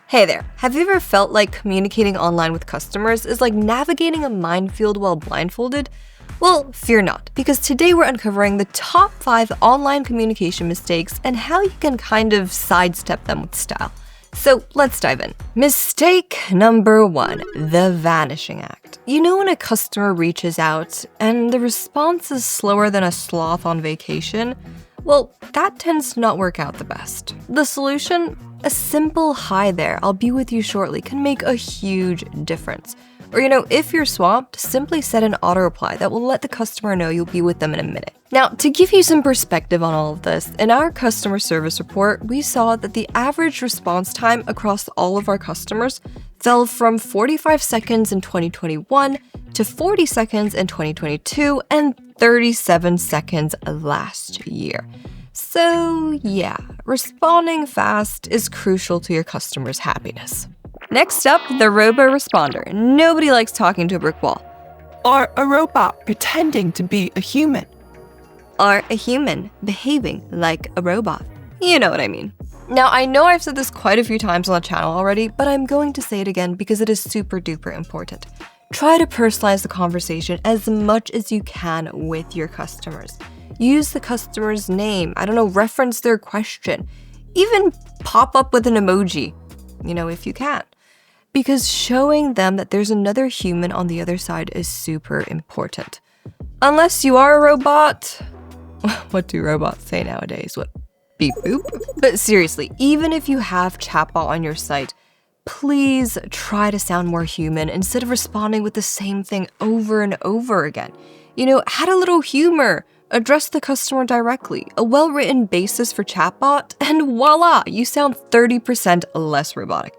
Hey there, have you ever felt like communicating online with customers is like navigating a minefield while blindfolded? Well, fear not, because today we're uncovering the top 5 online communication mistakes and how you can kind of sidestep them with style. So let's dive in. Mistake number 1, the Vanishing Act. You know when a customer reaches out and the response is slower than a sloth on vacation? Well, that tends to not work out the best. The solution? A simple "hi there, I'll be with you shortly" can make a huge difference. Or if you're swamped, simply set an auto reply that will let the customer know you'll be with them in a minute. Now, to give you some perspective on all of this, in our customer service report, we saw that the average response time across all of our customers fell from 45 seconds in 2021 to 40 seconds in 2022 and 37 seconds last year. So yeah, responding fast is crucial to your customer's happiness. Next up, the robo-responder. Nobody likes talking to a brick wall. Or a robot pretending to be a human. Or a human behaving like a robot. You know what I mean. Now, I know I've said this quite a few times on the channel already, but I'm going to say it again because it is super duper important. Try to personalize the conversation as much as you can with your customers. Use the customer's name, reference their question. Even pop up with an emoji, if you can. Because showing them that there's another human on the other side is super important. Unless you are a robot. What do robots say nowadays? What, beep boop? But seriously, even if you have chatbot on your site, please try to sound more human instead of responding with the same thing over and over again. Add a little humor. Address the customer directly, a well-written basis for chatbot, and voila, you sound 30% less robotic.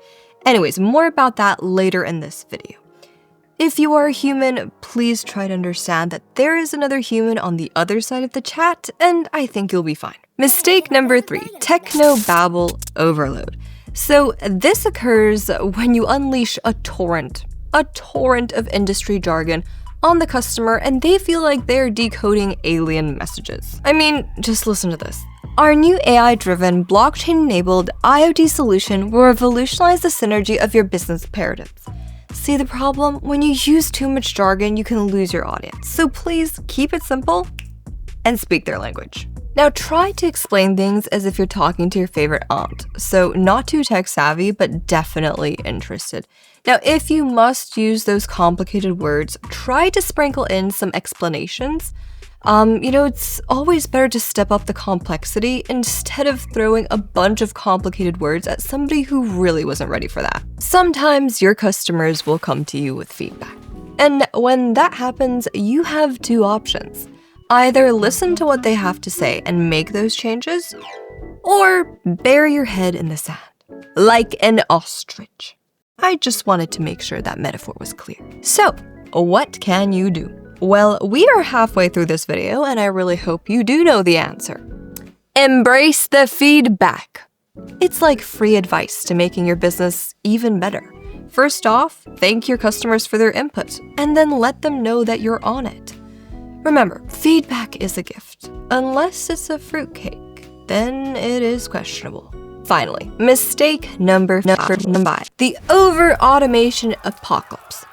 Anyways, more about that later in this video. If you are a human, please try to understand that there is another human on the other side of the chat, and I think you'll be fine. Mistake number 3, techno-babble overload. So this occurs when you unleash a torrent of industry jargon on the customer and they feel like they're decoding alien messages. I mean, just listen to this. Our new AI-driven, blockchain-enabled IoT solution will revolutionize the synergy of your business imperatives. See the problem? When you use too much jargon, you can lose your audience. So please keep it simple and speak their language. Now try to explain things as if you're talking to your favorite aunt. So not too tech savvy, but definitely interested. Now, if you must use those complicated words, try to sprinkle in some explanations. It's always better to step up the complexity instead of throwing a bunch of complicated words at somebody who really wasn't ready for that. Sometimes your customers will come to you with feedback. And when that happens, you have 2 options. Either listen to what they have to say and make those changes, or bury your head in the sand, like an ostrich. I just wanted to make sure that metaphor was clear. So, what can you do? Well, we are halfway through this video, and I really hope you do know the answer. Embrace the feedback. It's like free advice to making your business even better. First off, thank your customers for their input, and then let them know that you're on it. Remember, feedback is a gift. Unless it's a fruitcake, then it is questionable. Finally, mistake number 5, the over-automation apocalypse.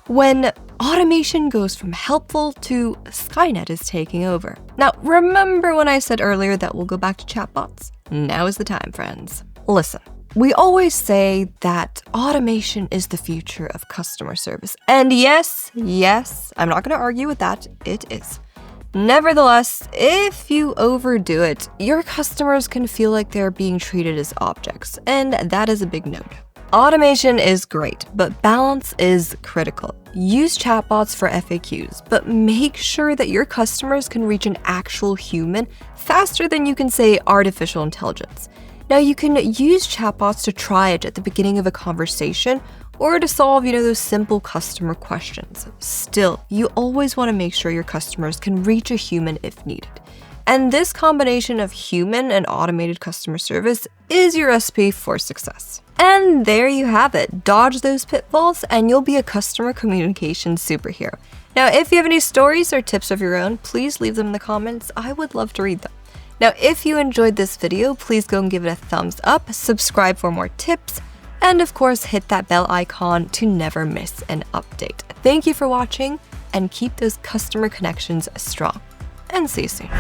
When automation goes from helpful to Skynet is taking over. Now, remember when I said earlier that we'll go back to chatbots? Now is the time, friends. Listen. We always say that automation is the future of customer service. And yes, I'm not going to argue with that. It is. Nevertheless, if you overdo it, your customers can feel like they're being treated as objects, and that is a big no-no. Automation is great, but balance is critical. Use chatbots for FAQs, but make sure that your customers can reach an actual human faster than you can say artificial intelligence. Now, you can use chatbots to triage at the beginning of a conversation or to solve, those simple customer questions. Still, you always want to make sure your customers can reach a human if needed. And this combination of human and automated customer service is your recipe for success. And there you have it. Dodge those pitfalls and you'll be a customer communication superhero. Now, if you have any stories or tips of your own, please leave them in the comments. I would love to read them. Now, if you enjoyed this video, please go and give it a thumbs up, subscribe for more tips, And of course, hit that bell icon to never miss an update. Thank you for watching, and keep those customer connections strong. And see you soon.